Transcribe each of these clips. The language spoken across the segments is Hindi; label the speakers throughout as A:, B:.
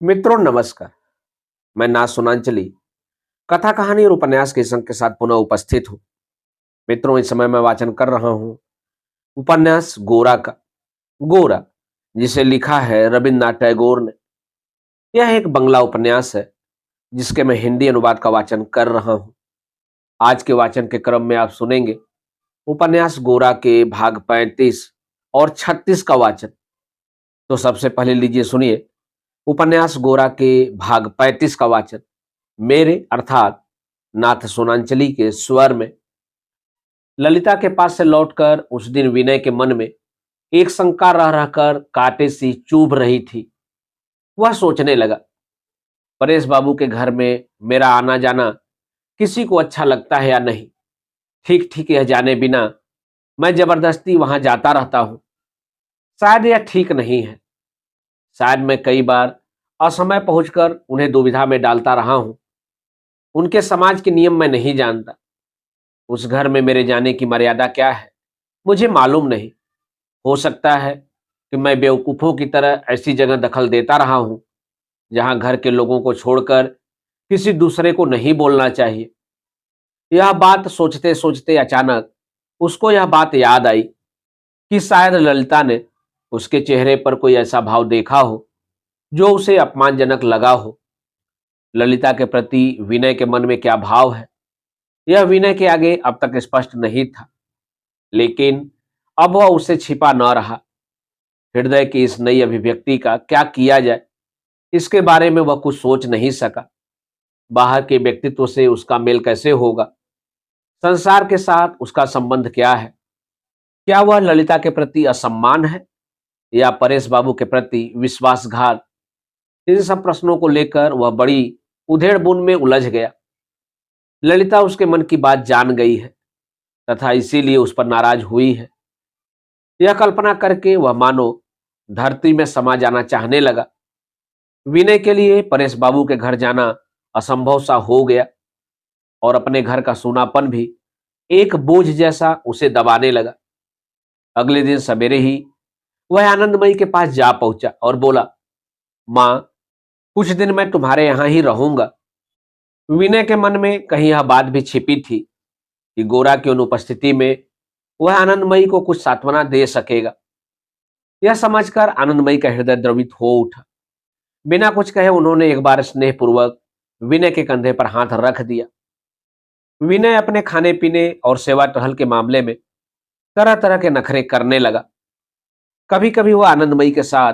A: मित्रों नमस्कार। मैं ना सुनांचली कथा कहानी और उपन्यास के संग के साथ पुनः उपस्थित हूँ। मित्रों, इस समय मैं वाचन कर रहा हूँ उपन्यास गोरा का। गोरा, जिसे लिखा है रविन्द्रनाथ टैगोर ने। यह एक बंगला उपन्यास है जिसके मैं हिंदी अनुवाद का वाचन कर रहा हूँ। आज के वाचन के क्रम में आप सुनेंगे उपन्यास गोरा के भाग 35 और 36 का वाचन। तो सबसे पहले लीजिए सुनिए उपन्यास गोरा के भाग 35 का वाचन मेरे अर्थात नाथ सोनांचली के स्वर में। ललिता के पास से लौटकर उस दिन विनय के मन में एक शंका रह रहकर कांटे सी चुभ रही थी। वह सोचने लगा, परेश बाबू के घर में मेरा आना जाना किसी को अच्छा लगता है या नहीं। ठीक ठीक यह जाने बिना मैं जबरदस्ती वहां जाता रहता हूं। शायद यह ठीक नहीं है। शायद मैं कई बार असमय पहुंचकर उन्हें दुविधा में डालता रहा हूं। उनके समाज के नियम मैं नहीं जानता। उस घर में मेरे जाने की मर्यादा क्या है मुझे मालूम नहीं। हो सकता है कि मैं बेवकूफों की तरह ऐसी जगह दखल देता रहा हूं जहां घर के लोगों को छोड़कर किसी दूसरे को नहीं बोलना चाहिए। यह बात सोचते सोचते अचानक उसको यह बात याद आई कि शायद ललिता ने उसके चेहरे पर कोई ऐसा भाव देखा हो जो उसे अपमानजनक लगा हो। ललिता के प्रति विनय के मन में क्या भाव है, यह विनय के आगे अब तक स्पष्ट नहीं था। लेकिन अब वह उससे छिपा न रहा। हृदय की इस नई अभिव्यक्ति का क्या किया जाए, इसके बारे में वह कुछ सोच नहीं सका। बाहर के व्यक्तित्व से उसका मेल कैसे होगा, संसार के साथ उसका संबंध क्या है। क्या वह ललिता के प्रति असम्मान है या परेश बाबू के प्रति विश्वासघात। इन सब प्रश्नों को लेकर वह बड़ी उधेड़ बुन में उलझ गया। ललिता उसके मन की बात जान गई है तथा इसीलिए उस पर नाराज हुई है। यह कल्पना करके वह मानो धरती में समा जाना चाहने लगा। विनय के लिए परेश बाबू के घर जाना असंभव सा हो गया और अपने घर का सूनापन भी एक बोझ जैसा उसे दबाने लगा। अगले दिन सवेरे ही वह आनंदमयी के पास जा पहुंचा और बोला, मां, कुछ दिन मैं तुम्हारे यहां ही रहूंगा। विनय के मन में कहीं यह बात भी छिपी थी कि गोरा की अनुपस्थिति में वह आनंदमयी को कुछ सांत्वना दे सकेगा। यह समझकर आनंदमयी का हृदय द्रवित हो उठा। बिना कुछ कहे उन्होंने एक बार स्नेहपूर्वक विनय के कंधे पर हाथ रख दिया। विनय अपने खाने पीने और सेवा टहल के मामले में तरह तरह के नखरे करने लगा। कभी कभी वह आनंदमयी के साथ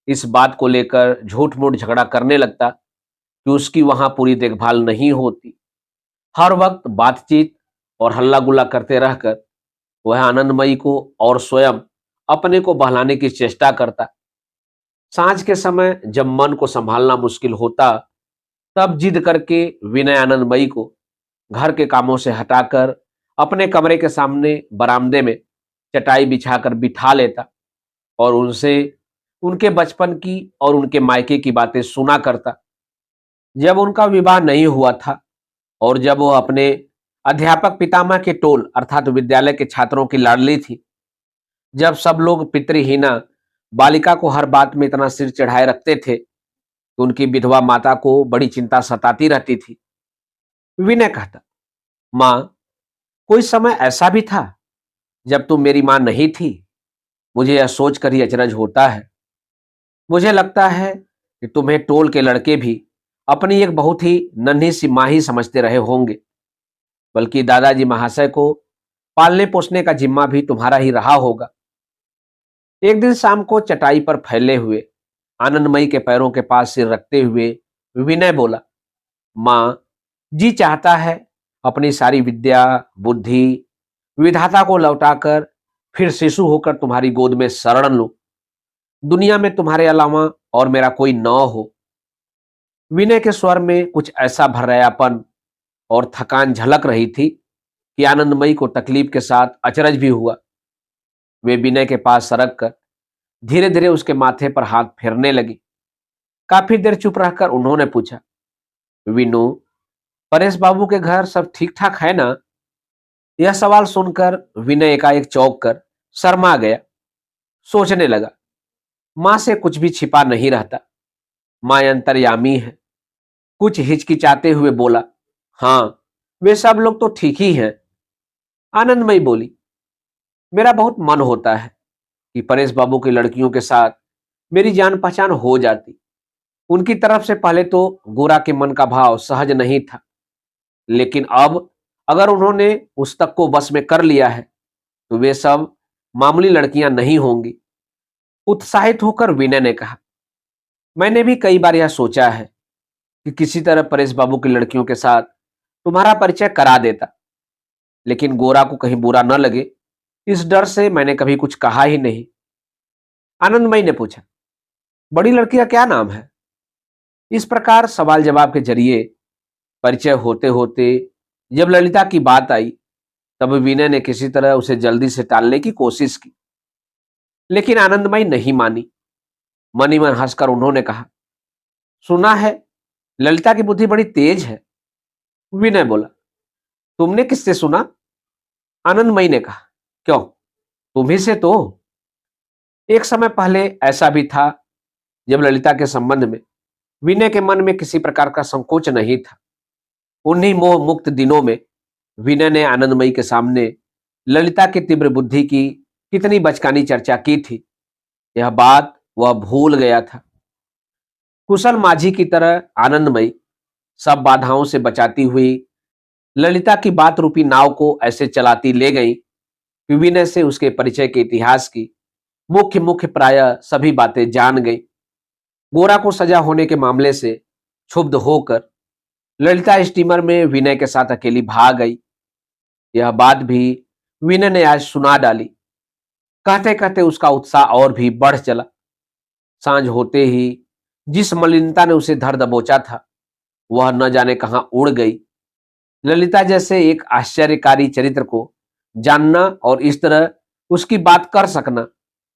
A: इस बात को लेकर झूठ मूठ झगड़ा करने लगता कि उसकी वहां पूरी देखभाल नहीं होती। हर वक्त बातचीत और हल्ला गुल्ला करते रहकर वह आनंदमयी को और स्वयं अपने को बहलाने की चेष्टा करता। सांझ के समय जब मन को संभालना मुश्किल होता तब जिद करके विनय आनंदमयी को घर के कामों से हटाकर अपने कमरे के सामने बरामदे में चटाई बिछाकर बिठा लेता और उनसे उनके बचपन की और उनके मायके की बातें सुना करता। जब उनका विवाह नहीं हुआ था और जब वह अपने अध्यापक पितामह के टोल अर्थात विद्यालय के छात्रों की लाडली थी, जब सब लोग पितृहीना बालिका को हर बात में इतना सिर चढ़ाए रखते थे कि उनकी विधवा माता को बड़ी चिंता सताती रहती थी। विनय कहता, मां, कोई समय ऐसा भी था जब तुम मेरी मां नहीं थी। मुझे यह सोचकर ही अचरज होता है। मुझे लगता है कि तुम्हें टोल के लड़के भी अपनी एक बहुत ही नन्ही सी मां ही समझते रहे होंगे, बल्कि दादाजी महाशय को पालने पोसने का जिम्मा भी तुम्हारा ही रहा होगा। एक दिन शाम को चटाई पर फैले हुए आनंदमयी के पैरों के पास सिर रखते हुए विनय बोला, मां, जी चाहता है अपनी सारी विद्या बुद्धि विधाता को लौटाकर फिर शिशु होकर तुम्हारी गोद में शरण लूं। दुनिया में तुम्हारे अलावा और मेरा कोई न हो। विनय के स्वर में कुछ ऐसा भर्रायापन और थकान झलक रही थी कि आनंदमयी को तकलीफ के साथ अचरज भी हुआ। वे विनय के पास सरक कर धीरे धीरे उसके माथे पर हाथ फेरने लगी। काफी देर चुप रहकर उन्होंने पूछा, विनू, परेश बाबू के घर सब ठीक ठाक है ना? यह सवाल सुनकर विनय एकाएक चौंक कर शर्मा गया। सोचने लगा, मां से कुछ भी छिपा नहीं रहता। मां अंतर्यामी है। कुछ हिचकिचाते हुए बोला, हाँ, वे सब लोग तो ठीक ही हैं। आनंदमयी बोली, मेरा बहुत मन होता है कि परेश बाबू की लड़कियों के साथ मेरी जान पहचान हो जाती। उनकी तरफ से पहले तो गोरा के मन का भाव सहज नहीं था, लेकिन अब अगर उन्होंने उस तक को बस में कर लिया है तो वे सब मामूली लड़कियां नहीं होंगी। उत्साहित होकर विनय ने कहा, मैंने भी कई बार यह सोचा है कि किसी तरह परेश बाबू की लड़कियों के साथ तुम्हारा परिचय करा देता, लेकिन गोरा को कहीं बुरा न लगे, इस डर से मैंने कभी कुछ कहा ही नहीं। आनंदमयी ने पूछा, बड़ी लड़की का क्या नाम है? इस प्रकार सवाल जवाब के जरिए परिचय होते होते जब ललिता की बात आई, तब विनय ने किसी तरह उसे जल्दी से टालने की कोशिश की, लेकिन आनंदमयी नहीं मानी। मन ही मन हंसकर उन्होंने कहा, सुना है ललिता की बुद्धि बड़ी तेज है। विनय बोला, तुमने किससे सुना? आनंदमयी ने कहा, क्यों, तुम्ही से तो। एक समय पहले ऐसा भी था जब ललिता के संबंध में विनय के मन में किसी प्रकार का संकोच नहीं था। उन्हीं मोह मुक्त दिनों में विनय ने आनंदमयी के सामने ललिता की तीव्र बुद्धि की कितनी बचकानी चर्चा की थी, यह बात वह भूल गया था। कुशल माझी की तरह आनंदमयी सब बाधाओं से बचाती हुई ललिता की बात रूपी नाव को ऐसे चलाती ले गई कि विनय से उसके परिचय के इतिहास की मुख्य मुख्य प्राय सभी बातें जान गई। गोरा को सजा होने के मामले से क्षुब्ध होकर ललिता स्टीमर में विनय के साथ अकेली भाग गई। यह बात भी विनय ने आज सुना डाली। कहते कहते उसका उत्साह और भी बढ़ चला। सांझ होते ही जिस मलिनता ने उसे धर दबोचा था वह न जाने कहां उड़ गई। ललिता जैसे एक आश्चर्यकारी चरित्र को जानना और इस तरह उसकी बात कर सकना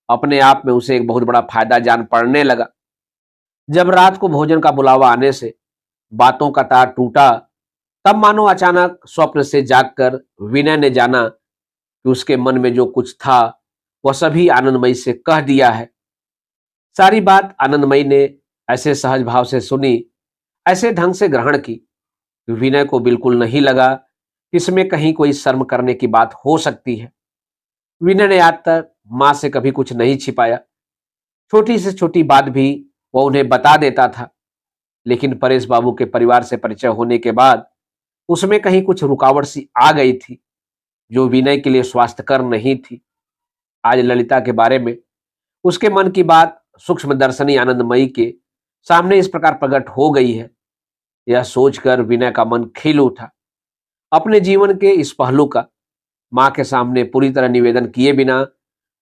A: अपने आप में उसे एक बहुत बड़ा फायदा जान पड़ने लगा। जब रात को भोजन का बुलावा आने से बातों का तार टूटा, तब मानो अचानक स्वप्न से जागकर विनय ने जाना कि उसके मन में जो कुछ था वह सभी आनंदमयी से कह दिया है। सारी बात आनंदमयी ने ऐसे सहज भाव से सुनी, ऐसे ढंग से ग्रहण की कि विनय को बिल्कुल नहीं लगा कि इसमें कहीं कोई शर्म करने की बात हो सकती है। विनय ने आज तक मां से कभी कुछ नहीं छिपाया। छोटी से छोटी बात भी वह उन्हें बता देता था, लेकिन परेश बाबू के परिवार से परिचय होने के बाद उसमें कहीं कुछ रुकावट सी आ गई थी जो विनय के लिए स्वास्थ्यकर नहीं थी। आज ललिता के बारे में उसके मन की बात सूक्ष्म दर्शनी आनंदमयी के सामने इस प्रकार प्रकट हो गई है, यह सोचकर विनय का मन खिल उठा। अपने जीवन के इस पहलू का मां के सामने पूरी तरह निवेदन किए बिना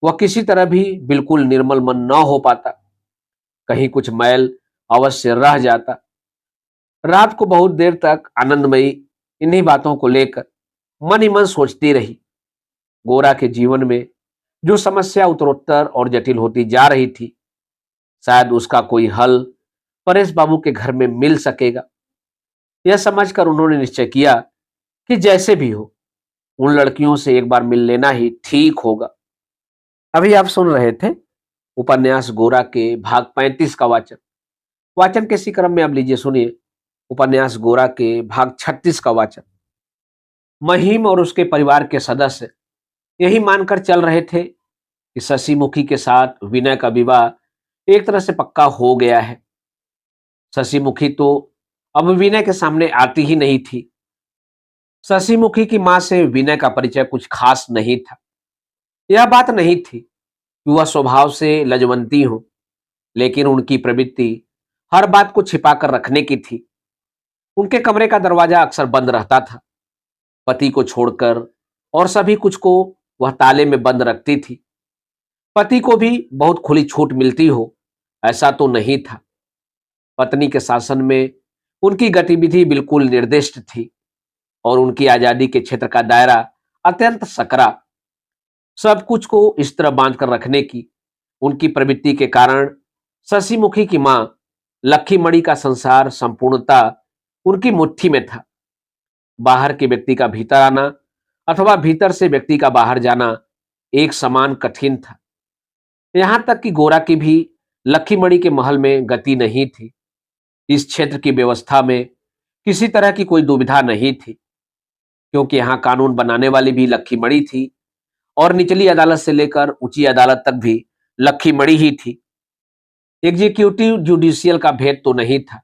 A: वह किसी तरह भी बिल्कुल निर्मल मन न हो पाता। कहीं कुछ मैल अवश्य रह जाता। रात को बहुत देर तक आनंदमयी इन्हीं बातों को लेकर मन ही मन सोचती रही। गोरा के जीवन में जो समस्या उत्तरोत्तर और जटिल होती जा रही थी, शायद उसका कोई हल परेश बाबू के घर में मिल सकेगा। यह समझकर उन्होंने निश्चय किया कि जैसे भी हो उन लड़कियों से एक बार मिल लेना ही ठीक होगा। अभी आप सुन रहे थे उपन्यास गोरा के भाग 35 का वाचन। वाचन के इसी क्रम में अब लीजिए सुनिए उपन्यास गोरा के भाग 36 का वाचन। महिम और उसके परिवार के सदस्य यही मानकर चल रहे थे कि शशिमुखी के साथ विनय का विवाह एक तरह से पक्का हो गया है। शशिमुखी तो अब विनय के सामने आती ही नहीं थी। शशिमुखी की मां से विनय का परिचय कुछ खास नहीं था। यह बात नहीं थी कि वह स्वभाव से लजवंती हो, लेकिन उनकी प्रवृत्ति हर बात को छिपाकर रखने की थी। उनके कमरे का दरवाजा अक्सर बंद रहता था। पति को छोड़कर और सभी कुछ को वह ताले में बंद रखती थी। पति को भी बहुत खुली छूट मिलती हो ऐसा तो नहीं था। पत्नी के शासन में उनकी गतिविधि बिल्कुल निर्दिष्ट थी और उनकी आजादी के क्षेत्र का दायरा अत्यंत सकरा। सब कुछ को इस तरह बांध कर रखने की उनकी प्रवृत्ति के कारण शशिमुखी की मां लक्ष्मीमणि का संसार संपूर्णता उनकी मुट्ठी में था। बाहर के व्यक्ति का भीतर आना अथवा भीतर से व्यक्ति का बाहर जाना एक समान कठिन था। यहां तक कि गोरा की भी लक्ष्मीमणि के महल में गति नहीं थी। इस क्षेत्र की व्यवस्था में किसी तरह की कोई दुविधा नहीं थी, क्योंकि यहाँ कानून बनाने वाली भी लक्ष्मीमणि थी और निचली अदालत से लेकर ऊंची अदालत तक भी लक्ष्मीमणि ही थी। एग्जीक्यूटिव जुडिशियल का भेद तो नहीं था,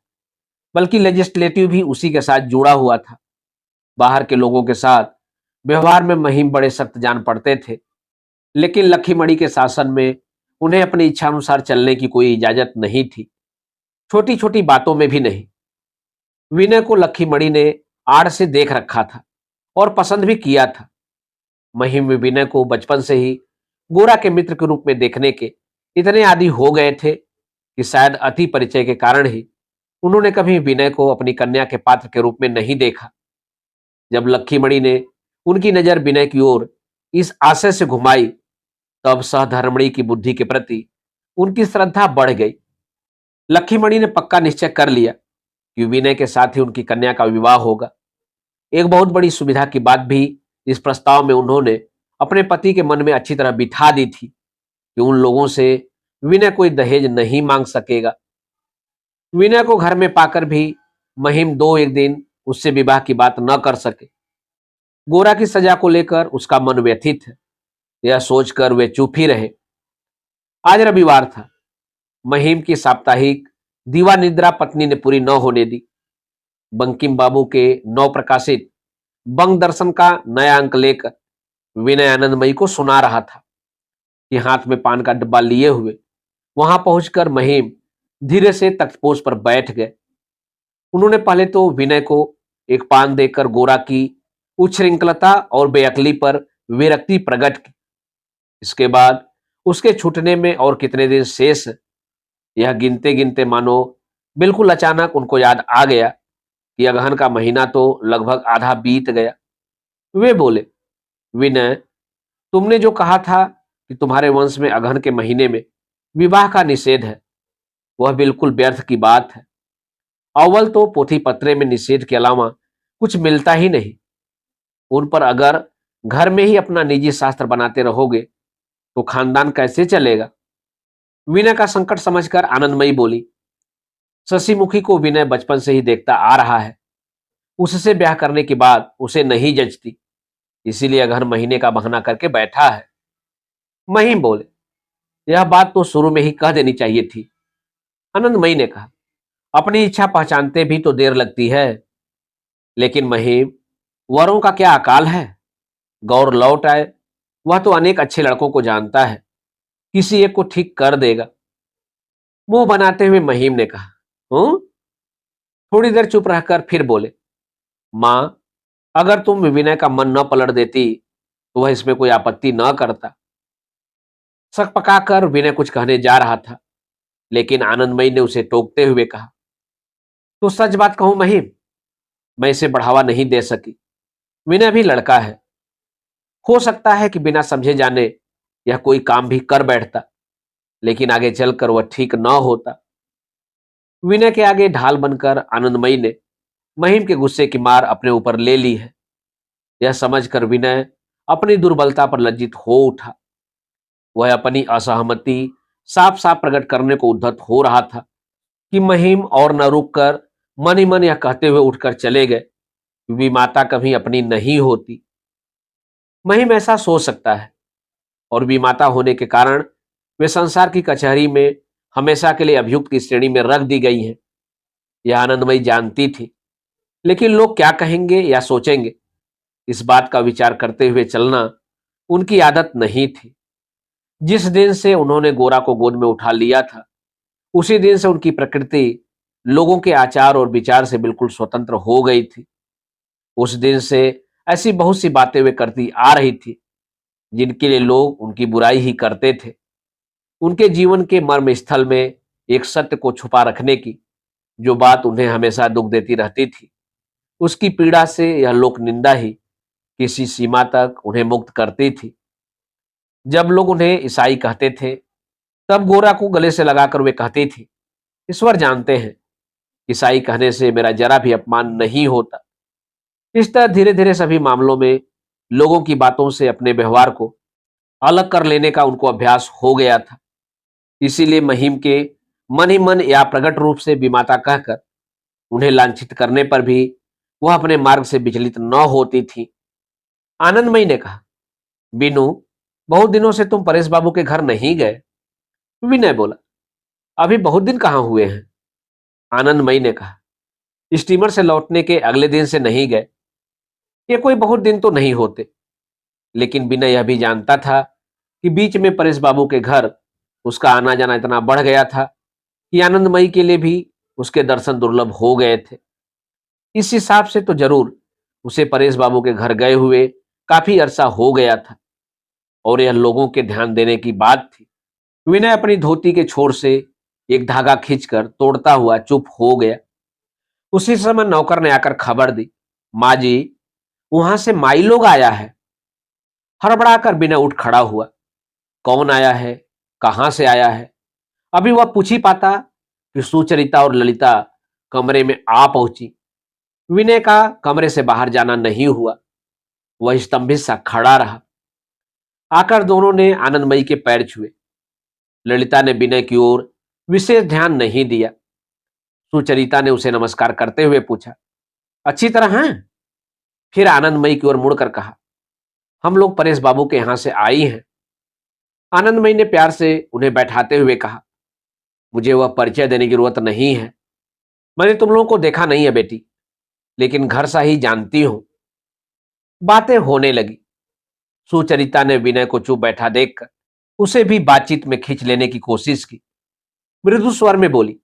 A: बल्कि लेजिस्लेटिव भी उसी के साथ जुड़ा हुआ था। बाहर के लोगों के साथ व्यवहार में महिम बड़े सख्त जान पड़ते थे, लेकिन लक्ष्मीमणि के शासन में उन्हें अपनी इच्छा अनुसार चलने की कोई इजाजत नहीं थी, छोटी छोटी बातों में भी नहीं। विनय को लक्ष्मीमणि ने आड़ से देख रखा था और पसंद भी किया था। महिम विनय को बचपन से ही गोरा के मित्र के रूप में देखने के इतने आदी हो गए थे कि शायद अति परिचय के कारण ही उन्होंने कभी विनय को अपनी कन्या के पात्र के रूप में नहीं देखा। जब लक्ष्मीमणि ने उनकी नजर विनय की ओर इस आशय से घुमाई, तब सहधर्मणी की बुद्धि के प्रति उनकी श्रद्धा बढ़ गई। लक्ष्मीमणि ने पक्का निश्चय कर लिया कि विनय के साथ ही उनकी कन्या का विवाह होगा। एक बहुत बड़ी सुविधा की बात भी इस प्रस्ताव में उन्होंने अपने पति के मन में अच्छी तरह बिठा दी थी कि उन लोगों से विनय कोई दहेज नहीं मांग सकेगा। विनय को घर में पाकर भी महिम दो एक दिन उससे विवाह की बात न कर सके। गोरा की सजा को लेकर उसका मन व्यथित है, यह सोचकर वे चुप ही रहे। आज रविवार था। महिम की साप्ताहिक दीवा निद्रा पत्नी ने पूरी न होने दी। बंकिम बाबू के नव प्रकाशित बंग दर्शन का नया अंक लेकर विनय आनंदमयी को सुना रहा था कि हाथ में पान का डिब्बा लिए हुए वहां पहुंचकर महिम धीरे से तख्तपोश पर बैठ गए। उन्होंने पहले तो विनय को एक पान देकर गोरा की उच्छृंखलता और बेअक्ली पर विरक्ति प्रकट की। इसके बाद उसके छूटने में और कितने दिन शेष, यह गिनते गिनते मानो बिल्कुल अचानक उनको याद आ गया कि अगहन का महीना तो लगभग आधा बीत गया। वे बोले, विनय, तुमने जो कहा था कि तुम्हारे वंश में अगहन के महीने में विवाह का निषेध है, वह बिल्कुल व्यर्थ की बात है। अव्वल तो पोथी पत्रे में निषेध के अलावा कुछ मिलता ही नहीं। उन पर अगर घर में ही अपना निजी शास्त्र बनाते रहोगे तो खानदान कैसे चलेगा। विनय का संकट समझकर आनंदमयी बोली, शशिमुखी को विनय बचपन से ही देखता आ रहा है। उससे ब्याह करने की बात उसे नहीं जचती, इसीलिए अगहन महीने का बहाना करके बैठा है। महिम बोले, यह बात तो शुरू में ही कह देनी चाहिए थी। आनंदमयी ने कहा, अपनी इच्छा पहचानते भी तो देर लगती है। लेकिन महिम, वरों का क्या अकाल है। गौर लौट आए, वह तो अनेक अच्छे लड़कों को जानता है, किसी एक को ठीक कर देगा। मुंह बनाते हुए महिम ने कहा, हूं? थोड़ी देर चुप रहकर फिर बोले, मां, अगर तुम विनय का मन न पलट देती तो वह इसमें कोई आपत्ति न करता। सक पकाकर विनय कुछ कहने जा रहा था, लेकिन आनंदमयी ने उसे टोकते हुए कहा, तो सच बात कहूं महिम, मैं इसे बढ़ावा नहीं दे सकी। विनय भी लड़का है, हो सकता है कि बिना समझे जाने यह कोई काम भी कर बैठता, लेकिन आगे चलकर वह ठीक न होता। विनय के आगे ढाल बनकर आनंदमयी ने महिम के गुस्से की मार अपने ऊपर ले ली है। यह समझकर विनय अपनी दुर्बलता पर लज्जित हो उठा। वह अपनी असहमति साफ साफ प्रकट करने को उद्धत हो रहा था कि महिम और न रुककर मन ही मन यह कहते हुए उठकर चले गए, विमाता कभी अपनी नहीं होती। महिम ऐसा सोच सकता है और विमाता होने के कारण वे संसार की कचहरी में हमेशा के लिए अभियुक्त की श्रेणी में रख दी गई हैं। यह आनंदमयी जानती थी, लेकिन लोग क्या कहेंगे या सोचेंगे, इस बात का विचार करते हुए चलना उनकी आदत नहीं थी। जिस दिन से उन्होंने गोरा को गोद में उठा लिया था, उसी दिन से उनकी प्रकृति लोगों के आचार और विचार से बिल्कुल स्वतंत्र हो गई थी। उस दिन से ऐसी बहुत सी बातें वे करती आ रही थी जिनके लिए लोग उनकी बुराई ही करते थे। उनके जीवन के मर्म स्थल में एक सत्य को छुपा रखने की जो बात उन्हें हमेशा दुख देती रहती थी, उसकी पीड़ा से यह लोक निंदा ही किसी सीमा तक उन्हें मुक्त करती थी। जब लोग उन्हें ईसाई कहते थे, तब गोरा को गले से लगाकर वे कहती थी, ईश्वर जानते हैं, ईसाई कहने से मेरा जरा भी अपमान नहीं होता। इस तरह धीरे धीरे सभी मामलों में लोगों की बातों से अपने व्यवहार को अलग कर लेने का उनको अभ्यास हो गया था। इसीलिए महिम के मन ही मन या प्रकट रूप से विमाता कहकर उन्हें लांछित करने पर भी वह अपने मार्ग से विचलित न होती थी। आनंदमयी ने कहा, बीनू, बहुत दिनों से तुम परेश बाबू के घर नहीं गए। विनय बोला, अभी बहुत दिन कहाँ हुए हैं। आनंदमयी ने कहा, स्टीमर से लौटने के अगले दिन से नहीं गए। ये कोई बहुत दिन तो नहीं होते। लेकिन विनय यह भी जानता था कि बीच में परेश बाबू के घर उसका आना जाना इतना बढ़ गया था कि आनंदमयी के लिए भी उसके दर्शन दुर्लभ हो गए थे। इस हिसाब से तो जरूर उसे परेश बाबू के घर गए हुए काफी अरसा हो गया था, और यह लोगों के ध्यान देने की बात थी। विनय अपनी धोती के छोर से एक धागा खींचकर तोड़ता हुआ चुप हो गया। उसी समय नौकर ने आकर खबर दी, माँ जी, वहां से माई लोग आया है। हड़बड़ाकर विनय उठ खड़ा हुआ। कौन आया है, कहां से आया है, अभी वह पूछ ही पाता कि सुचरिता और ललिता कमरे में आ पहुंची। विनय का कमरे से बाहर जाना नहीं हुआ। वह स्तंभित सा खड़ा रहा। आकर दोनों ने आनंदमयी के पैर छुए। ललिता ने विनय की ओर विशेष ध्यान नहीं दिया। सुचरिता ने उसे नमस्कार करते हुए पूछा, अच्छी तरह हैं? फिर आनंदमयी की ओर मुड़कर कहा, हम लोग परेश बाबू के यहां से आई हैं। आनंदमयी ने प्यार से उन्हें बैठाते हुए कहा, मुझे वह परिचय देने की जरूरत नहीं है। मैंने तुम लोगों को देखा नहीं है बेटी, लेकिन घर सा ही जानती हूं। बातें होने लगी। सुचरिता ने विनय को चुप बैठा देखकर उसे भी बातचीत में खींच लेने की कोशिश की। मृदु स्वर में बोली,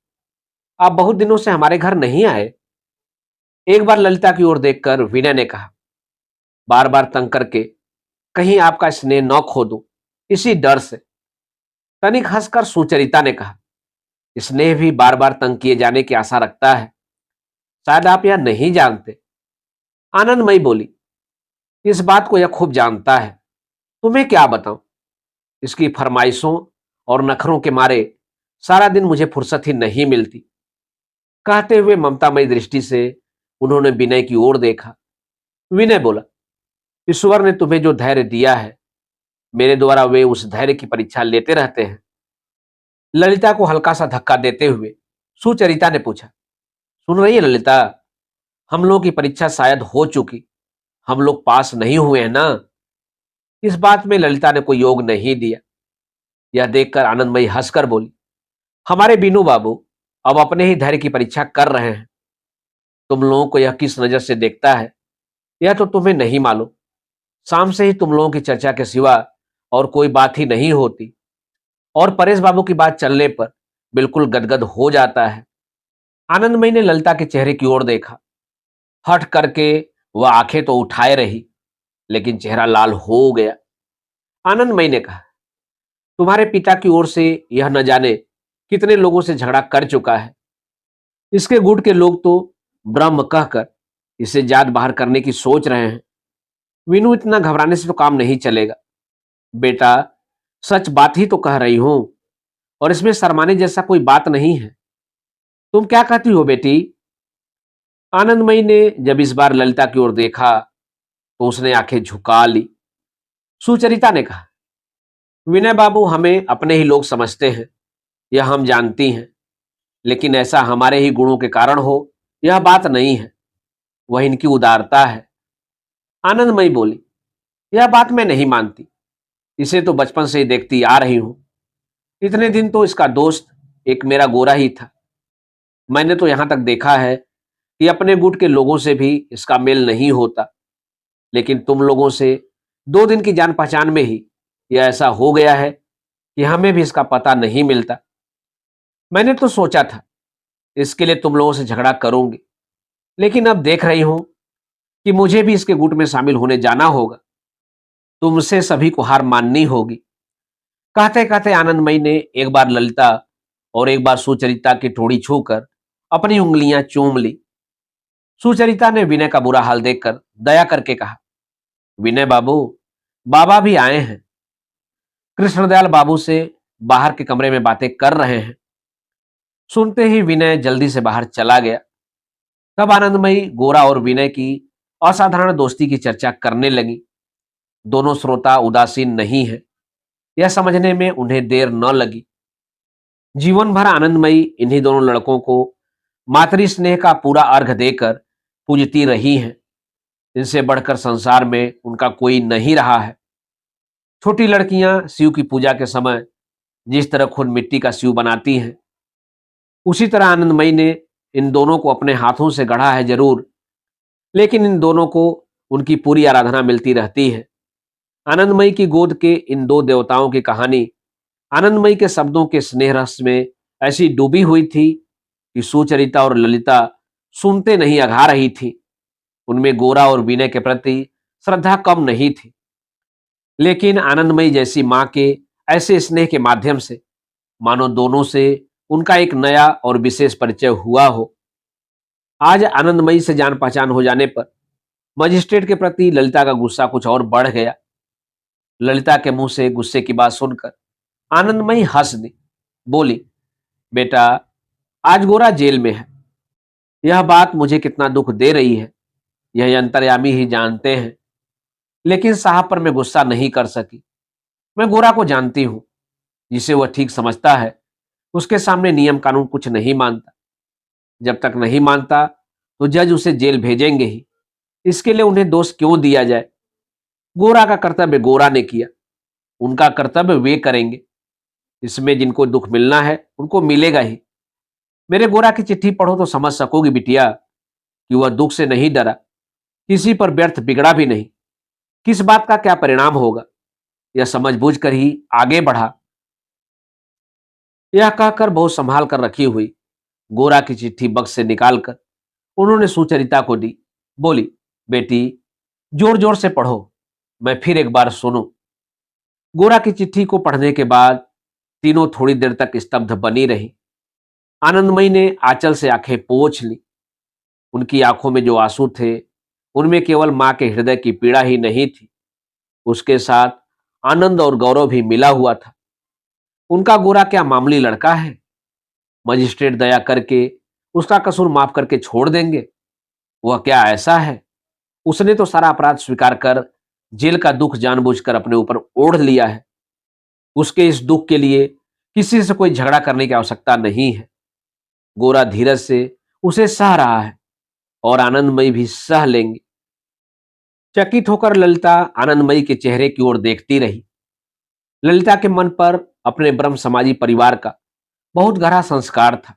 A: आप बहुत दिनों से हमारे घर नहीं आए। एक बार ललिता की ओर देखकर विनय ने कहा, बार बार तंग करके कहीं आपका स्नेह न खो दूं, इसी डर से। तनिक हंसकर सुचरिता ने कहा, स्नेह भी बार बार तंग किए जाने की आशा रखता है, शायद आप यह नहीं जानते। आनंदमयी बोली, इस बात को यह खूब जानता है, तुम्हें क्या बताऊं। इसकी फरमाइशों और नखरों के मारे सारा दिन मुझे फुर्सत ही नहीं मिलती। कहते हुए ममतामयी दृष्टि से उन्होंने विनय की ओर देखा। विनय बोला, ईश्वर ने तुम्हें जो धैर्य दिया है, मेरे द्वारा वे उस धैर्य की परीक्षा लेते रहते हैं। ललिता को हल्का सा धक्का देते हुए सुचरिता ने पूछा, सुन रही है ललिता, हम लोगों की परीक्षा शायद हो चुकी, हम लोग पास नहीं हुए हैं ना। इस बात में ललिता ने कोई योग नहीं दिया। यह देखकर आनंदमयी हंसकर बोली, हमारे बीनू बाबू अब अपने ही धैर्य की परीक्षा कर रहे हैं। तुम लोगों को यह किस नजर से देखता है, यह तो तुम्हें नहीं मालूम। शाम से ही तुम लोगों की चर्चा के सिवा और कोई बात ही नहीं होती, और परेश बाबू की बात चलने पर बिल्कुल गदगद हो जाता है। आनंदमयी ने ललिता के चेहरे की ओर देखा। हठ करके वह आंखें तो उठाए रही, लेकिन चेहरा लाल हो गया। आनंदमयी ने कहा, तुम्हारे पिता की ओर से यह न जाने कितने लोगों से झगड़ा कर चुका है। इसके गुट के लोग तो ब्रह्म कहकर इसे जात बाहर करने की सोच रहे हैं। वीनू, इतना घबराने से तो काम नहीं चलेगा। बेटा, सच बात ही तो कह रही हूं, और इसमें शर्माने जैसा कोई बात नहीं है। तुम क्या कहती हो बेटी? आनंदमयी ने जब इस बार ललिता की ओर देखा तो उसने आंखें झुका ली। सुचरिता ने कहा, विनय बाबू हमें अपने ही लोग समझते हैं, यह हम जानती हैं, लेकिन ऐसा हमारे ही गुणों के कारण हो यह बात नहीं है, वह इनकी उदारता है। आनंदमयी बोली, यह बात मैं नहीं मानती। इसे तो बचपन से ही देखती आ रही हूं। इतने दिन तो इसका दोस्त एक मेरा गोरा ही था। मैंने तो यहां तक देखा है कि अपने गुट के लोगों से भी इसका मेल नहीं होता, लेकिन तुम लोगों से 2 दिन की जान पहचान में ही यह ऐसा हो गया है कि हमें भी इसका पता नहीं मिलता। मैंने तो सोचा था इसके लिए तुम लोगों से झगड़ा करूंगी, लेकिन अब देख रही हूं कि मुझे भी इसके गुट में शामिल होने जाना होगा। तुमसे सभी को हार माननी होगी। कहते कहते आनंदमयी ने एक बार ललिता और एक बार सुचरिता की ठोड़ी छूकर अपनी उंगलियां चूम ली। सुचरिता ने विनय का बुरा हाल देखकर दया करके कहा, विनय बाबू, बाबा भी आए हैं। कृष्णदयाल बाबू से बाहर के कमरे में बातें कर रहे हैं। सुनते ही विनय जल्दी से बाहर चला गया। तब आनंदमयी गोरा और विनय की असाधारण दोस्ती की चर्चा करने लगी। दोनों श्रोता उदासीन नहीं है, यह समझने में उन्हें देर न लगी। जीवन भर आनंदमयी इन्हीं दोनों लड़कों को मातृ स्नेह का पूरा अर्घ देकर पूजती रही हैं। इनसे बढ़कर संसार में उनका कोई नहीं रहा है। छोटी लड़कियां शिव की पूजा के समय जिस तरह खुद मिट्टी का शिव बनाती हैं, उसी तरह आनंदमयी ने इन दोनों को अपने हाथों से गढ़ा है जरूर, लेकिन इन दोनों को उनकी पूरी आराधना मिलती रहती है। आनंदमयी की गोद के इन दो देवताओं की कहानी आनंदमयी के शब्दों के स्नेह रस में ऐसी डूबी हुई थी कि सुचरिता और ललिता सुनते नहीं अघा रही थी। उनमें गोरा और विनय के प्रति श्रद्धा कम नहीं थी, लेकिन आनंदमयी जैसी मां के ऐसे स्नेह के माध्यम से मानो दोनों से उनका एक नया और विशेष परिचय हुआ हो। आज आनंदमयी से जान पहचान हो जाने पर मजिस्ट्रेट के प्रति ललिता का गुस्सा कुछ और बढ़ गया। ललिता के मुंह से गुस्से की बात सुनकर आनंदमयी हंस दी, बोली, बेटा, आज गोरा जेल में है। यह बात मुझे कितना दुख दे रही है यह अंतर्यामी ही जानते हैं, लेकिन साहब पर मैं गुस्सा नहीं कर सकी। मैं गोरा को जानती हूं, जिसे वह ठीक समझता है उसके सामने नियम कानून कुछ नहीं मानता। जब तक नहीं मानता तो जज उसे जेल भेजेंगे ही। इसके लिए उन्हें दोष क्यों दिया जाए? गोरा का कर्तव्य गोरा ने किया, उनका कर्तव्य वे करेंगे। इसमें जिनको दुख मिलना है उनको मिलेगा ही। मेरे गोरा की चिट्ठी पढ़ो तो समझ सकोगी बिटिया कि वह दुख से नहीं डरा, किसी पर व्यर्थ बिगड़ा भी नहीं। किस बात का क्या परिणाम होगा यह समझ बूझ कर ही आगे बढ़ा। यह कहकर बहुत संभाल कर रखी हुई गोरा की चिट्ठी बक्स से निकालकर उन्होंने सुचरिता को दी। बोली, बेटी, जोर जोर से पढ़ो, मैं फिर एक बार सुनूं। गोरा की चिट्ठी को पढ़ने के बाद तीनों थोड़ी देर तक स्तब्ध बनी रही। आनंदमयी ने आंचल से आंखें पोंछ ली। उनकी आंखों में जो आंसू थे उनमें केवल मां के हृदय की पीड़ा ही नहीं थी, उसके साथ आनंद और गौरव भी मिला हुआ था। उनका गोरा क्या मामूली लड़का है? मजिस्ट्रेट दया करके उसका कसूर माफ करके छोड़ देंगे? वह क्या ऐसा है? उसने तो सारा अपराध स्वीकार कर जेल का दुख जानबूझकर अपने ऊपर ओढ़ लिया है। उसके इस दुख के लिए किसी से कोई झगड़ा करने की आवश्यकता नहीं है। गोरा धीरज से उसे सह रहा है और आनंदमयी भी सह लेंगे। चकित होकर ललिता आनंदमयी के चेहरे की ओर देखती रही। ललिता के मन पर अपने ब्रह्म समाजी परिवार का बहुत गहरा संस्कार था।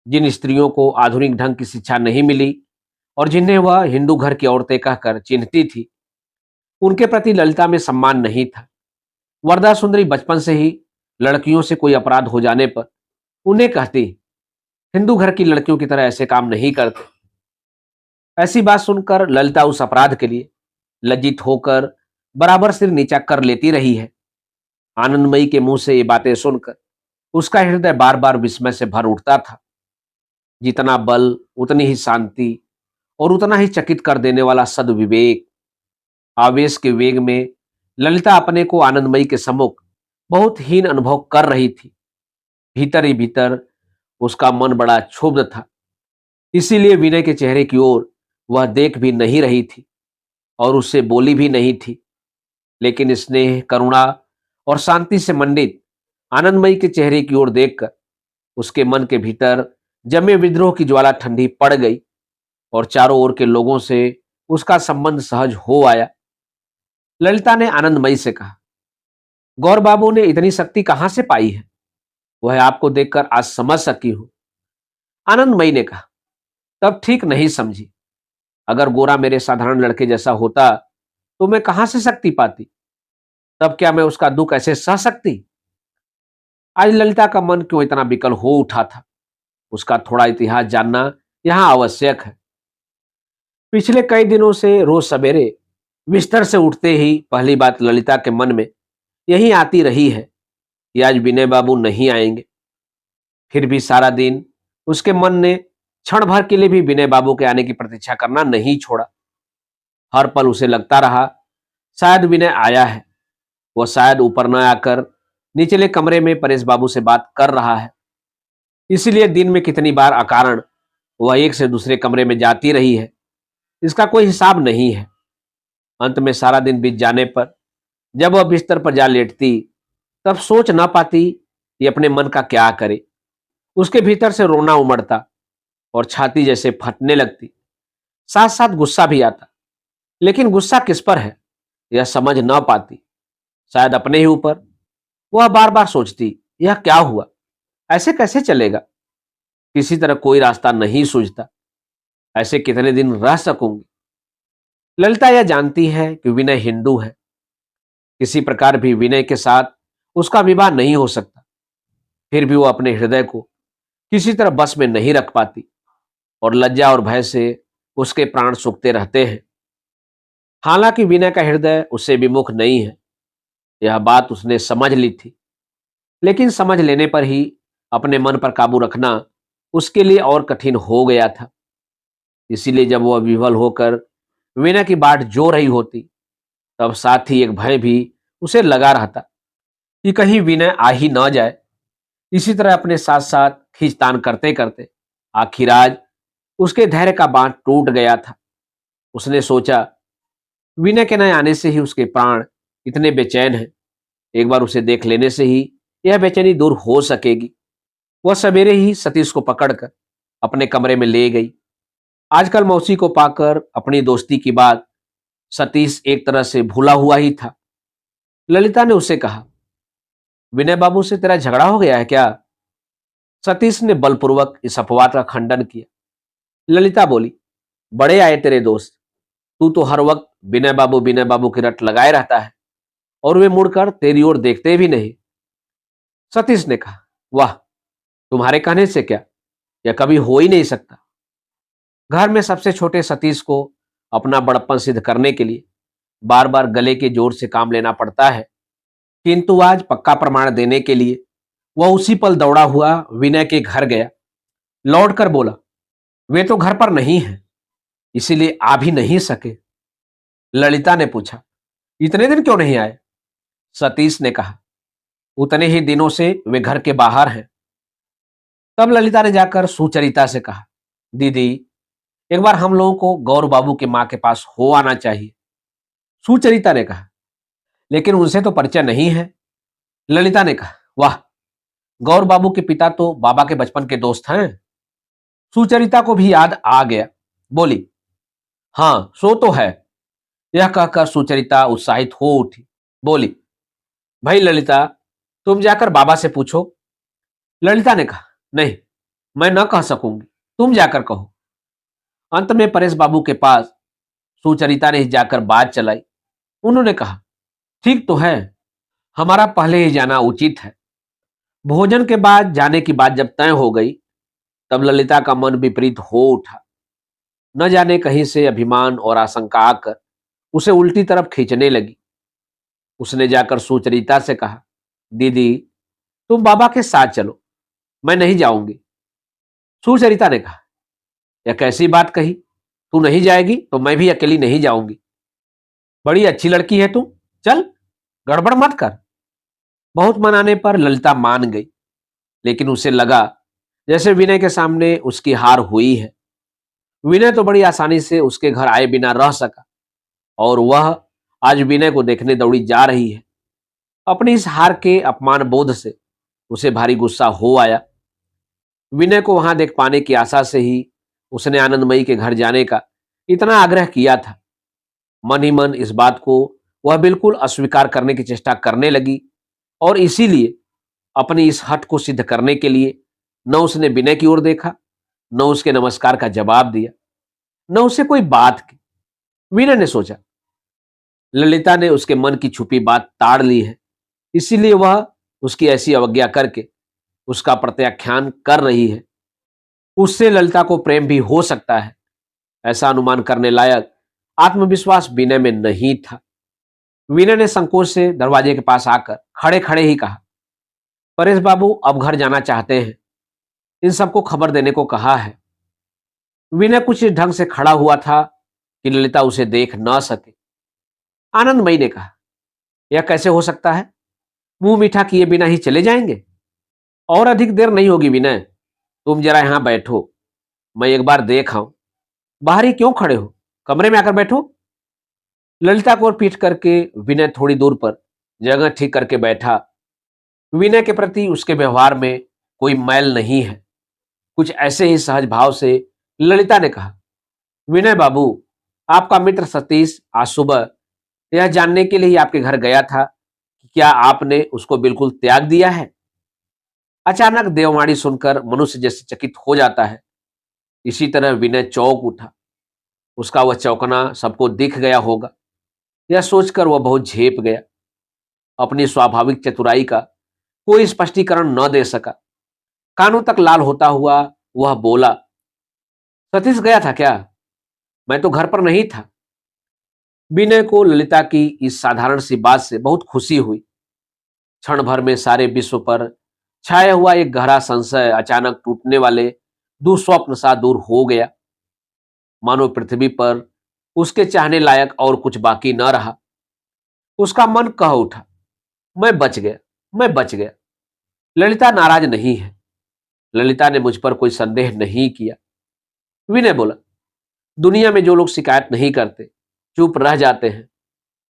A: जिन स्त्रियों को आधुनिक ढंग की शिक्षा नहीं मिली और जिन्हें वह हिंदू घर की औरतें कहकर चिन्हती थी, उनके प्रति ललिता में सम्मान नहीं था। वरदा सुंदरी बचपन से ही लड़कियों से कोई अपराध हो जाने पर उन्हें कहती, हिंदू घर की लड़कियों की तरह ऐसे काम नहीं करते। ऐसी बात सुनकर ललिता उस अपराध के लिए लज्जित होकर बराबर सिर नीचा कर लेती रही है। आनंदमयी के मुंह से ये बातें सुनकर उसका हृदय बार बार विस्मय से भर उठता था। जितना बल उतनी ही शांति और उतना ही चकित कर देने वाला सद्विवेक। आवेश के वेग में ललिता अपने को आनंदमयी के सम्मुख बहुत हीन अनुभव कर रही थी। भीतर ही भीतर उसका मन बड़ा क्षुब्ध था। इसीलिए विनय के चेहरे की ओर वह देख भी नहीं रही थी और उससे बोली भी नहीं थी। लेकिन स्नेह, करुणा और शांति से मंडित आनंदमयी के चेहरे की ओर देखकर उसके मन के भीतर जमे विद्रोह की ज्वाला ठंडी पड़ गई और चारों ओर के लोगों से उसका संबंध सहज हो आया। ललिता ने आनंदमयी से कहा, गौर बाबू ने इतनी शक्ति कहां से पाई है? वह आपको देखकर आज समझ सकी हूं। आनंदमयी ने कहा, तब ठीक नहीं समझी। अगर गोरा मेरे साधारण लड़के जैसा होता तो मैं कहां से शक्ति पाती? तब क्या मैं उसका दुख ऐसे सह सकती? आज ललिता का मन क्यों इतना विकल हो उठा था, उसका थोड़ा इतिहास जानना यहां आवश्यक है। पिछले कई दिनों से रोज सवेरे बिस्तर से उठते ही पहली बात ललिता के मन में यही आती रही है कि आज विनय बाबू नहीं आएंगे। फिर भी सारा दिन उसके मन ने क्षण भर के लिए भी विनय बाबू के आने की प्रतीक्षा करना नहीं छोड़ा। हर पल उसे लगता रहा शायद विनय आया है। वह शायद ऊपर न आकर निचले कमरे में परेश बाबू से बात कर रहा है। इसीलिए दिन में कितनी बार अकारण वह एक से दूसरे कमरे में जाती रही है, इसका कोई हिसाब नहीं है। अंत में सारा दिन बीत जाने पर जब वह बिस्तर पर जा लेटती तब सोच न पाती कि अपने मन का क्या करे। उसके भीतर से रोना उमड़ता और छाती जैसे फटने लगती। साथ साथ गुस्सा भी आता, लेकिन गुस्सा किस पर है यह समझ न पाती, शायद अपने ही ऊपर। वह बार बार सोचती, यह क्या हुआ, ऐसे कैसे चलेगा, किसी तरह कोई रास्ता नहीं सूझता, ऐसे कितने दिन रह सकूंगी। ललिता यह जानती है कि विनय हिंदू है, किसी प्रकार भी विनय के साथ उसका विवाह नहीं हो सकता। फिर भी वो अपने हृदय को किसी तरह बस में नहीं रख पाती और लज्जा और भय से उसके प्राण सूखते रहते हैं। हालांकि विनय का हृदय उससे विमुख नहीं है, यह बात उसने समझ ली थी, लेकिन समझ लेने पर ही अपने मन पर काबू रखना उसके लिए और कठिन हो गया था। इसीलिए जब वह विह्वल होकर विनय की बाट जो रही होती, तब साथ ही एक भय भी उसे लगा रहता कि कहीं विनय आ ही न जाए। इसी तरह अपने साथ साथ खींचतान करते करते आखिर आज उसके धैर्य का बांध टूट गया था। उसने सोचा, विनय के न आने से ही उसके प्राण इतने बेचैन हैं, एक बार उसे देख लेने से ही यह बेचैनी दूर हो सकेगी। वह सवेरे ही सतीश को पकड़कर अपने कमरे में ले गई। आजकल मौसी को पाकर अपनी दोस्ती की बात सतीश एक तरह से भूला हुआ ही था। ललिता ने उससे कहा, विनय बाबू से तेरा झगड़ा हो गया है क्या? सतीश ने बलपूर्वक इस अपवाद का खंडन किया। ललिता बोली, बड़े आए तेरे दोस्त, तू तो हर वक्त विनय बाबू की रट लगाए रहता है और वे मुड़कर तेरी ओर देखते भी नहीं। सतीश ने कहा, वाह, तुम्हारे कहने से क्या, यह कभी हो ही नहीं सकता। घर में सबसे छोटे सतीश को अपना बड़प्पन सिद्ध करने के लिए बार बार गले के जोर से काम लेना पड़ता है, किंतु आज पक्का प्रमाण देने के लिए वह उसी पल दौड़ा हुआ विनय के घर गया। लौटकर बोला, वे तो घर पर नहीं है, इसीलिए आ भी नहीं सके। ललिता ने पूछा, इतने दिन क्यों नहीं आए? सतीश ने कहा, उतने ही दिनों से वे घर के बाहर हैं। तब ललिता ने जाकर सुचरिता से कहा, दीदी, एक बार हम लोगों को गौर बाबू के मां के पास हो आना चाहिए। सुचरिता ने कहा, लेकिन उनसे तो परिचय नहीं है। ललिता ने कहा, वाह, गौर बाबू के पिता तो बाबा के बचपन के दोस्त हैं। सुचरिता को भी याद आ गया, बोली, हाँ सो तो है। यह कहकर सुचरिता उत्साहित हो उठी, बोली, भाई ललिता, तुम जाकर बाबा से पूछो। ललिता ने कहा, नहीं, मैं न कह सकूंगी, तुम जाकर कहो। अंत में परेश बाबू के पास सुचरिता ने ही जाकर बात चलाई। उन्होंने कहा, ठीक तो है, हमारा पहले ही जाना उचित है। भोजन के बाद जाने की बात जब तय हो गई, तब ललिता का मन विपरीत हो उठा। न जाने कहीं से अभिमान और आशंका आकर उसे उल्टी तरफ खींचने लगी। उसने जाकर सुचरिता से कहा, दीदी, तुम बाबा के साथ चलो, मैं नहीं जाऊंगी। सुचरिता ने कहा, यह कैसी बात कही, तू नहीं जाएगी तो मैं भी अकेली नहीं जाऊंगी। बड़ी अच्छी लड़की है तू, चल, गड़बड़ मत कर। बहुत मनाने पर ललिता मान गई, लेकिन उसे लगा जैसे विनय के सामने उसकी हार हुई है। विनय तो बड़ी आसानी से उसके घर आए बिना रह सका, और वह आज विनय को देखने दौड़ी जा रही है। अपनी इस हार के अपमान बोध से उसे भारी गुस्सा हो आया। विनय को वहां देख पाने की आशा से ही उसने आनंदमयी के घर जाने का इतना आग्रह किया था। मन ही मन इस बात को वह बिल्कुल अस्वीकार करने की चेष्टा करने लगी, और इसीलिए अपनी इस हठ को सिद्ध करने के लिए न उसने विनय की ओर देखा, न उसके नमस्कार का जवाब दिया, न उससे कोई बात की। विनय ने सोचा, ललिता ने उसके मन की छुपी बात ताड़ ली है, इसीलिए वह उसकी ऐसी अवज्ञा करके उसका प्रत्याख्यान कर रही है। उससे ललिता को प्रेम भी हो सकता है, ऐसा अनुमान करने लायक आत्मविश्वास विनय में नहीं था। विनय ने संकोच से दरवाजे के पास आकर खड़े खड़े ही कहा, परेश बाबू अब घर जाना चाहते हैं, इन सबको खबर देने को कहा है। विनय कुछ इस ढंग से खड़ा हुआ था कि ललिता उसे देख न सके। आनंदमयी ने कहा, यह कैसे हो सकता है, मुंह मीठा किए बिना ही चले जाएंगे? और अधिक देर नहीं होगी विनय, तुम जरा यहां बैठो, मैं एक बार देख आऊं। बाहर ही क्यों खड़े हो, कमरे में आकर बैठो। ललिता को पीठ करके विनय थोड़ी दूर पर जगह ठीक करके बैठा। विनय के प्रति उसके व्यवहार में कोई मैल नहीं है, कुछ ऐसे ही सहज भाव से ललिता ने कहा, विनय बाबू, आपका मित्र सतीश आज सुबह यह जानने के लिए ही आपके घर गया था कि क्या आपने उसको बिल्कुल त्याग दिया है। अचानक देववाणी सुनकर मनुष्य जैसे चकित हो जाता है, इसी तरह विनय चौंक उठा। उसका वह चौंकना सबको दिख गया होगा, यह सोचकर वह बहुत झेप गया। अपनी स्वाभाविक चतुराई का कोई स्पष्टीकरण न दे सका। कानों तक लाल होता हुआ वह बोला, सतीश गया था क्या? मैं तो घर पर नहीं था। विनय को ललिता की इस साधारण सी बात से बहुत खुशी हुई। क्षण भर में सारे विश्व पर छाया हुआ एक गहरा संशय अचानक टूटने वाले दुस्वप्न सा दूर हो गया। मानो पृथ्वी पर उसके चाहने लायक और कुछ बाकी न रहा। उसका मन कह उठा, मैं बच गया, मैं बच गया। ललिता नाराज नहीं है। ललिता ने मुझ पर कोई संदेह नहीं किया। विनय बोला, दुनिया में जो लोग शिकायत नहीं करते, चुप रह जाते हैं,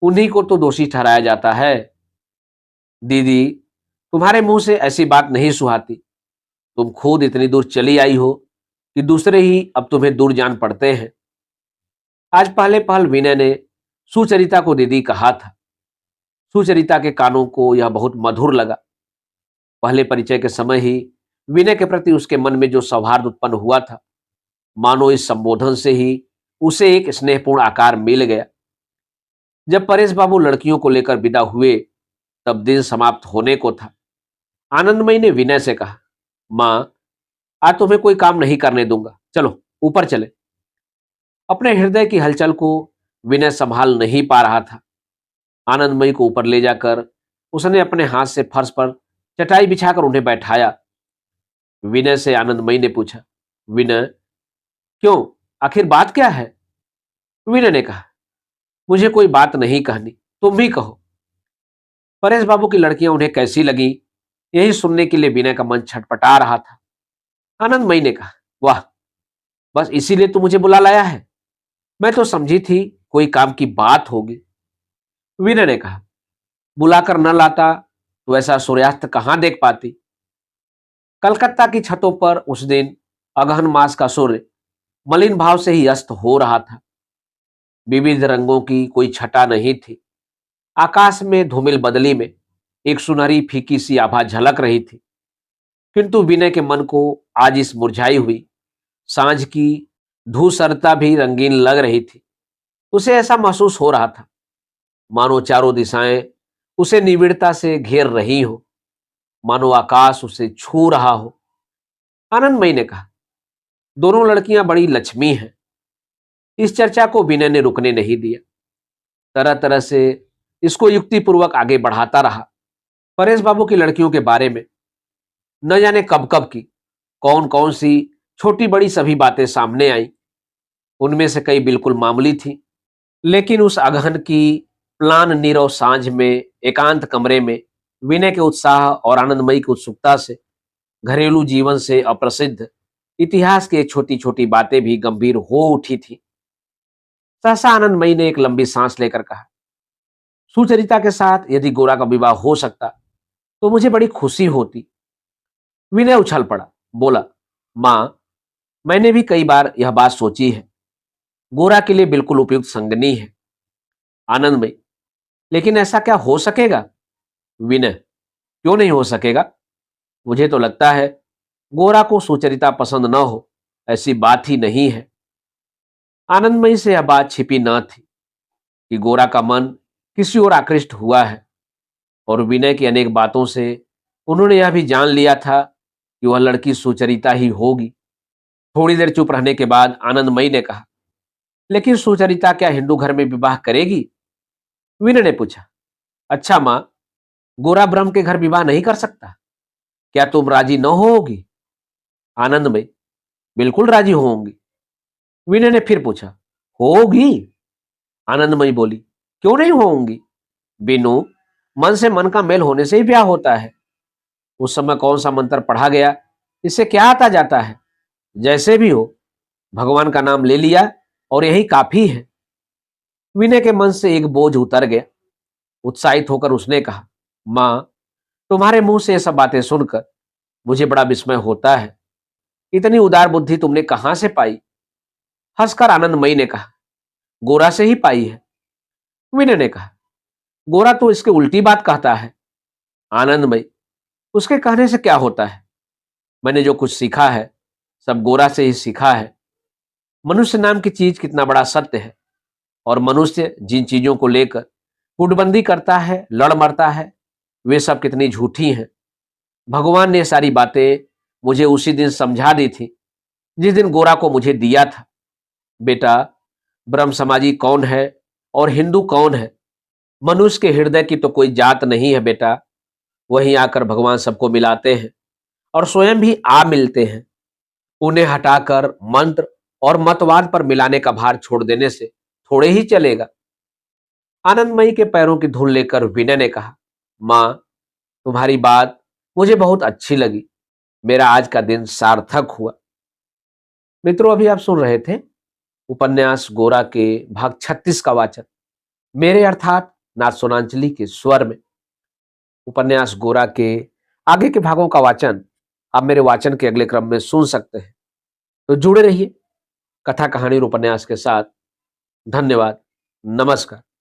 A: उन्हीं को तो दोषी ठहराया जाता है। दीदी, तुम्हारे मुंह से ऐसी बात नहीं सुहाती। तुम खुद इतनी दूर चली आई हो कि दूसरे ही अब तुम्हें दूर जान पड़ते हैं। आज पहले पहल विनय ने सुचरिता को दीदी कहा था। सुचरिता के कानों को यह बहुत मधुर लगा। पहले परिचय के समय ही विनय के प्रति उसके मन में जो सौहार्द उत्पन्न हुआ था, मानो इस संबोधन से ही उसे एक स्नेहपूर्ण आकार मिल गया। जब परेश बाबू लड़कियों को लेकर विदा हुए, तब दिन समाप्त होने को था। आनंदमयी ने विनय से कहा, मां, आज तुम्हें कोई काम नहीं करने दूंगा, चलो ऊपर चले। अपने हृदय की हलचल को विनय संभाल नहीं पा रहा था। आनंदमयी को ऊपर ले जाकर उसने अपने हाथ से फर्श पर चटाई बिछाकर उन्हें बैठाया। विनय से आनंदमयी ने पूछा, विनय, क्यों, आखिर बात क्या है? विनय ने कहा, मुझे कोई बात नहीं कहनी, तुम भी कहो। परेश बाबू की लड़कियां उन्हें कैसी लगी, यही सुनने के लिए विनय का मन छटपटा रहा था। आनंदमयी ने कहा, वाह, बस इसीलिए तू मुझे बुला लाया है? मैं तो समझी थी कोई काम की बात होगी। विनय ने कहा, बुलाकर न लाता तो ऐसा सूर्यास्त कहां देख पाती। कलकत्ता की छतों पर उस दिन अगहन मास का सूर्य मलिन भाव से ही अस्त हो रहा था। विविध रंगों की कोई छटा नहीं थी। आकाश में धूमिल बदली में एक सुनहरी फीकी सी आभा झलक रही थी। किंतु विनय के मन को आज इस मुरझाई हुई सांझ की धूसरता भी रंगीन लग रही थी। उसे ऐसा महसूस हो रहा था मानो चारों दिशाएं उसे निविड़ता से घेर रही हो, मानो आकाश उसे छू रहा हो। आनंदमयी ने कहा, दोनों लड़कियां बड़ी लक्ष्मी हैं। इस चर्चा को विनय ने रुकने नहीं दिया। तरह तरह से इसको युक्तिपूर्वक आगे बढ़ाता रहा। परेश बाबू की लड़कियों के बारे में न जाने कब कब की कौन कौन सी छोटी बड़ी सभी बातें सामने आई। उनमें से कई बिल्कुल मामूली थी, लेकिन उस अगहन की प्लान नीरव सांझ में एकांत कमरे में विनय के उत्साह और आनंदमयी की उत्सुकता से घरेलू जीवन से अप्रसिद्ध इतिहास की छोटी छोटी बातें भी गंभीर हो उठी थी। सहसा आनंदमयी ने एक लंबी सांस लेकर कहा, सुचरिता के साथ यदि गोरा का विवाह हो सकता तो मुझे बड़ी खुशी होती। विनय उछल पड़ा, बोला, मां, मैंने भी कई बार यह बात सोची है। गोरा के लिए बिल्कुल उपयुक्त संगनी है। आनंदमयी, लेकिन ऐसा क्या हो सकेगा? विनय, क्यों नहीं हो सकेगा? मुझे तो लगता है गोरा को सुचरिता पसंद न हो, ऐसी बात ही नहीं है। आनंदमयी से यह बात छिपी न थी कि गोरा का मन किसी और आकृष्ट हुआ है, और विनय की अनेक बातों से उन्होंने यह भी जान लिया था कि वह लड़की सुचरिता ही होगी। थोड़ी देर चुप रहने के बाद आनंदमयी ने कहा, लेकिन सुचरिता क्या हिंदू घर में विवाह करेगी? विनय ने पूछा, अच्छा मां, गोरा ब्रह्म के घर विवाह नहीं कर सकता? क्या तुम राजी न होगी? आनंदमयी, बिल्कुल राजी होंगी। विनय ने फिर पूछा, होगी? आनंदमयी बोली, क्यों नहीं होंगी? बिनु, मन से मन का मेल होने से ही ब्याह होता है। उस समय कौन सा मंत्र पढ़ा गया, इससे क्या आता जाता है? जैसे भी हो, भगवान का नाम ले लिया और यही काफी है। विनय के मन से एक बोझ उतर गया। उत्साहित होकर उसने कहा, मां, तुम्हारे मुंह से ये सब बातें सुनकर मुझे बड़ा विस्मय होता है। इतनी उदार बुद्धि तुमने कहां से पाई? हंसकर आनंदमयी ने कहा, गोरा से ही पाई है। विनय ने कहा, गोरा तो इसके उल्टी बात कहता है। आनंदमयी, उसके कहने से क्या होता है? मैंने जो कुछ सीखा है सब गोरा से ही सीखा है। मनुष्य नाम की चीज कितना बड़ा सत्य है, और मनुष्य जिन चीजों को लेकर गुटबंदी करता है, लड़ मरता है, वे सब कितनी झूठी हैं। भगवान ने सारी बातें मुझे उसी दिन समझा दी थी जिस दिन गोरा को मुझे दिया था। बेटा, ब्रह्म समाजी कौन है और हिंदू कौन है? मनुष्य के हृदय की तो कोई जात नहीं है बेटा। वहीं आकर भगवान सबको मिलाते हैं और स्वयं भी आ मिलते हैं। उन्हें हटाकर मंत्र और मतवाद पर मिलाने का भार छोड़ देने से थोड़े ही चलेगा। आनंदमयी के पैरों की धूल लेकर विनय ने कहा, मां, तुम्हारी बात मुझे बहुत अच्छी लगी। मेरा आज का दिन सार्थक हुआ। मित्रों, अभी आप सुन रहे थे उपन्यास गोरा के भाग 36 का वाचन मेरे अर्थात नाथ सोनांचली के स्वर में। उपन्यास गोरा के आगे के भागों का वाचन आप मेरे वाचन के अगले क्रम में सुन सकते हैं। तो जुड़े रहिए कथा कहानी और उपन्यास के साथ। धन्यवाद। नमस्कार।